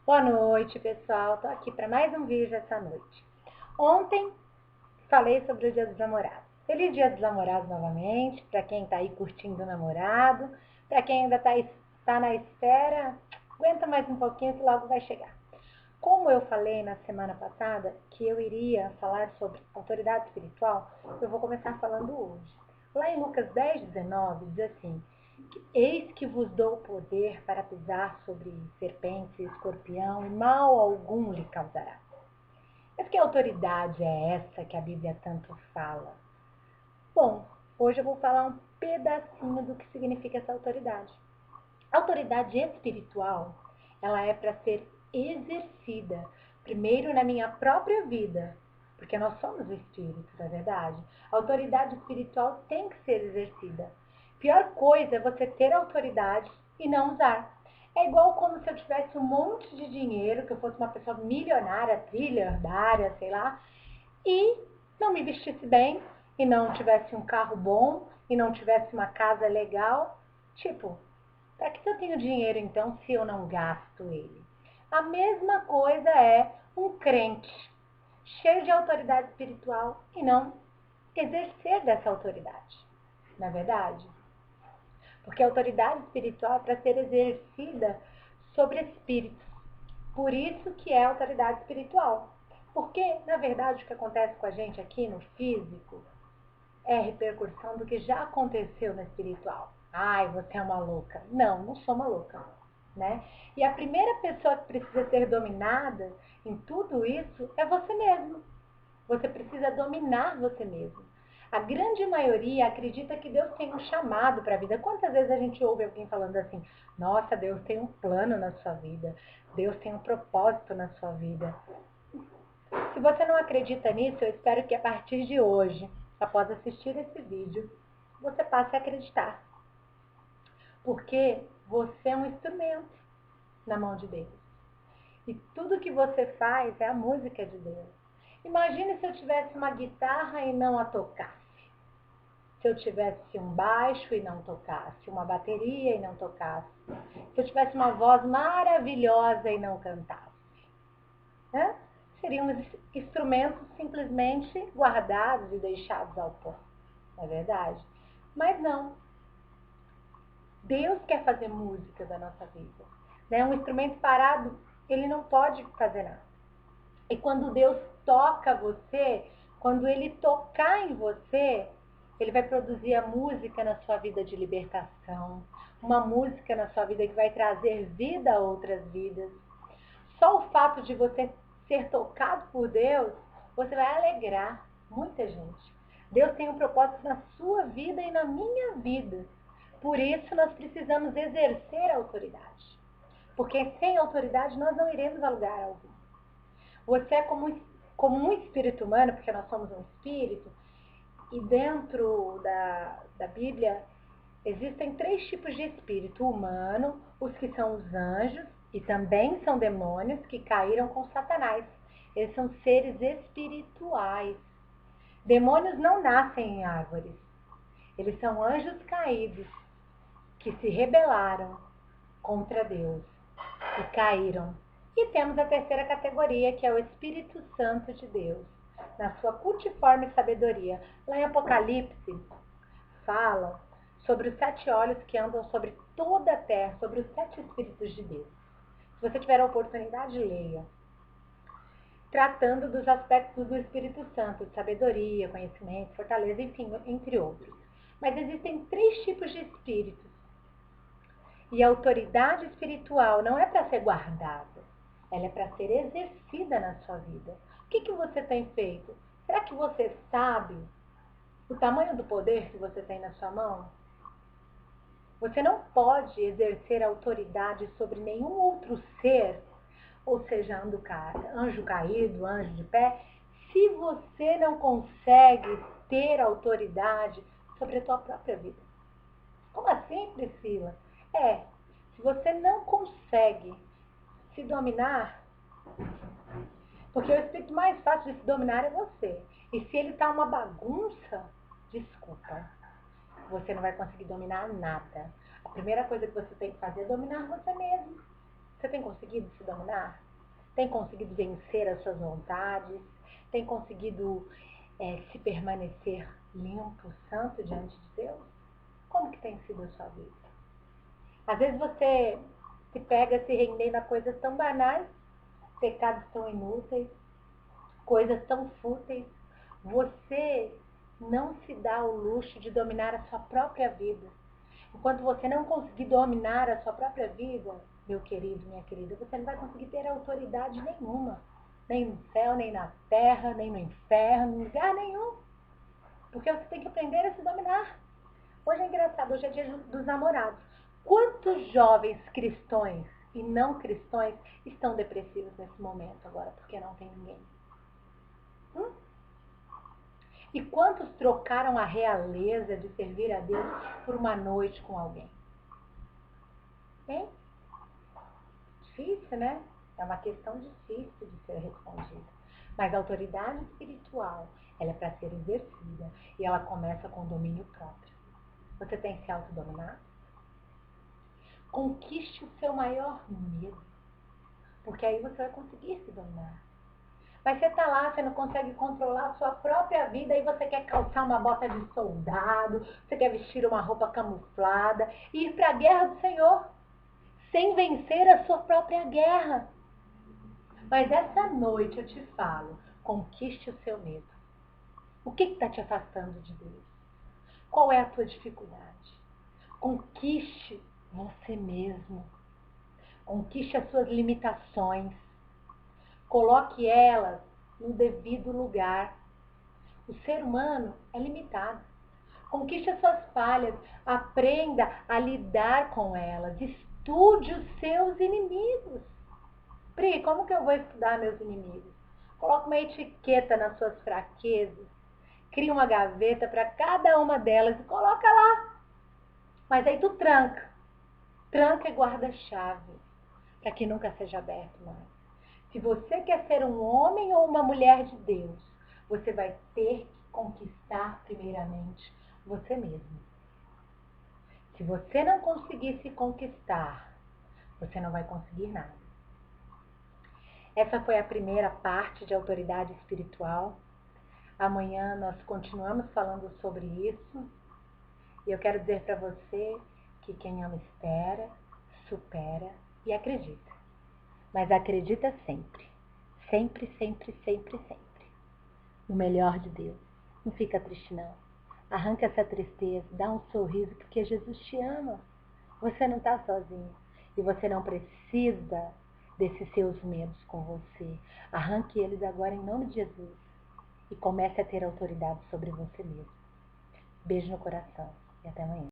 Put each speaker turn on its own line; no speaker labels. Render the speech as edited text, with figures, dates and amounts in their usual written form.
Boa noite, pessoal. Tô aqui para mais um vídeo essa noite. Ontem falei sobre o Dia dos Namorados. Feliz Dia dos Namorados novamente, para quem tá aí curtindo o namorado, para quem ainda tá na espera, aguenta mais um pouquinho que logo vai chegar. Como eu falei na semana passada que eu iria falar sobre autoridade espiritual, eu vou começar falando hoje. Lá em Lucas 10:19 diz assim: Eis que vos dou poder para pisar sobre serpentes e escorpião, e mal algum lhe causará. Mas que autoridade é essa que a Bíblia tanto fala? Bom, hoje eu vou falar um pedacinho do que significa essa autoridade. A autoridade espiritual, ela é para ser exercida, primeiro na minha própria vida, porque nós somos o espírito, não é verdade? A autoridade espiritual tem que ser exercida. Pior coisa é você ter autoridade e não usar. É igual como se eu tivesse um monte de dinheiro, que eu fosse uma pessoa milionária, trilhardária, sei lá, e não me vestisse bem, e não tivesse um carro bom, e não tivesse uma casa legal. Tipo, para que eu tenho dinheiro então se eu não gasto ele? A mesma coisa é um crente cheio de autoridade espiritual e não exercer dessa autoridade. Na verdade, porque a autoridade espiritual é para ser exercida sobre espíritos. Por isso que é autoridade espiritual. Porque, na verdade, o que acontece com a gente aqui no físico é repercussão do que já aconteceu no espiritual. Ai, você é uma louca. Não, não sou uma louca. Né? E a primeira pessoa que precisa ser dominada em tudo isso é você mesmo. Você precisa dominar você mesmo. A grande maioria acredita que Deus tem um chamado para a vida. Quantas vezes a gente ouve alguém falando assim: nossa, Deus tem um plano na sua vida, Deus tem um propósito na sua vida. Se você não acredita nisso, eu espero que a partir de hoje, após assistir esse vídeo, você passe a acreditar. Porque você é um instrumento na mão de Deus. E tudo que você faz é a música de Deus. Imagine se eu tivesse uma guitarra e não a tocasse. Se eu tivesse um baixo e não tocasse, uma bateria e não tocasse. Se eu tivesse uma voz maravilhosa e não cantasse. Né? Seriam instrumentos simplesmente guardados e deixados ao pó. Não é verdade? Mas não. Deus quer fazer música da nossa vida. Né? Um instrumento parado, ele não pode fazer nada. E quando Deus toca você, quando Ele tocar em você, Ele vai produzir a música na sua vida de libertação, uma música na sua vida que vai trazer vida a outras vidas. Só o fato de você ser tocado por Deus, você vai alegrar muita gente. Deus tem um propósito na sua vida e na minha vida. Por isso nós precisamos exercer a autoridade. Porque sem autoridade nós não iremos a lugar algum. Você é como um espírito humano, porque nós somos um espírito, e dentro da Bíblia existem 3 tipos de espírito humano: os que são os anjos, e também são demônios que caíram com Satanás. Eles são seres espirituais. Demônios não nascem em árvores. Eles são anjos caídos que se rebelaram contra Deus e caíram. E temos a terceira categoria, que é o Espírito Santo de Deus, na sua cultiforme sabedoria. Lá em Apocalipse, fala sobre os 7 olhos que andam sobre toda a terra, sobre os 7 Espíritos de Deus. Se você tiver a oportunidade, leia. Tratando dos aspectos do Espírito Santo, de sabedoria, conhecimento, fortaleza, enfim, entre outros. Mas existem 3 tipos de espíritos. E a autoridade espiritual não é para ser guardada, ela é para ser exercida na sua vida. O que você tem feito? Será que você sabe o tamanho do poder que você tem na sua mão? Você não pode exercer autoridade sobre nenhum outro ser, ou seja, anjo caído, anjo de pé, se você não consegue ter autoridade sobre a tua própria vida. Como assim, Priscila? Se você não consegue se dominar, porque o espírito mais fácil de se dominar é você. E se ele está uma bagunça, desculpa, você não vai conseguir dominar nada. A primeira coisa que você tem que fazer é dominar você mesmo. Você tem conseguido se dominar? Tem conseguido vencer as suas vontades? Tem conseguido se permanecer limpo, santo diante de Deus? Como que tem sido a sua vida? Às vezes você se pega se rendendo a coisas tão banais, pecados tão inúteis, coisas tão fúteis. Você não se dá o luxo de dominar a sua própria vida. Enquanto você não conseguir dominar a sua própria vida, meu querido, minha querida, você não vai conseguir ter autoridade nenhuma. Nem no céu, nem na terra, nem no inferno, em lugar nenhum. Porque você tem que aprender a se dominar. Hoje é engraçado, hoje é dia dos namorados. Quantos jovens cristãos e não cristãos estão depressivos nesse momento agora, porque não tem ninguém? E quantos trocaram a realeza de servir a Deus por uma noite com alguém? Hein? Difícil, né? É uma questão difícil de ser respondida. Mas a autoridade espiritual, ela é para ser exercida e ela começa com o domínio próprio. Você tem se autodominado? Conquiste o seu maior medo, porque aí você vai conseguir se dominar. Mas você está lá, você não consegue controlar a sua própria vida, aí você quer calçar uma bota de soldado, você quer vestir uma roupa camuflada e ir para a guerra do Senhor, sem vencer a sua própria guerra. Mas essa noite eu te falo, conquiste o seu medo. O que está te afastando de Deus? Qual é a tua dificuldade? Conquiste você mesmo. Conquiste as suas limitações. Coloque elas no devido lugar. O ser humano é limitado. Conquiste as suas falhas. Aprenda a lidar com elas. Estude os seus inimigos. Pri, como que eu vou estudar meus inimigos? Coloque uma etiqueta nas suas fraquezas. Crie uma gaveta para cada uma delas e coloca lá. Mas aí tu tranca. Tranca e guarda a chave, para que nunca seja aberto mais. Se você quer ser um homem ou uma mulher de Deus, você vai ter que conquistar primeiramente você mesmo. Se você não conseguir se conquistar, você não vai conseguir nada. Essa foi a primeira parte de autoridade espiritual. Amanhã nós continuamos falando sobre isso. E eu quero dizer para você que quem ama espera, supera e acredita. Mas acredita sempre. Sempre, sempre, sempre, sempre. No melhor de Deus. Não fica triste não. Arranca essa tristeza, dá um sorriso, porque Jesus te ama. Você não está sozinho. E você não precisa desses seus medos com você. Arranque eles agora em nome de Jesus. E comece a ter autoridade sobre você mesmo. Beijo no coração e até amanhã.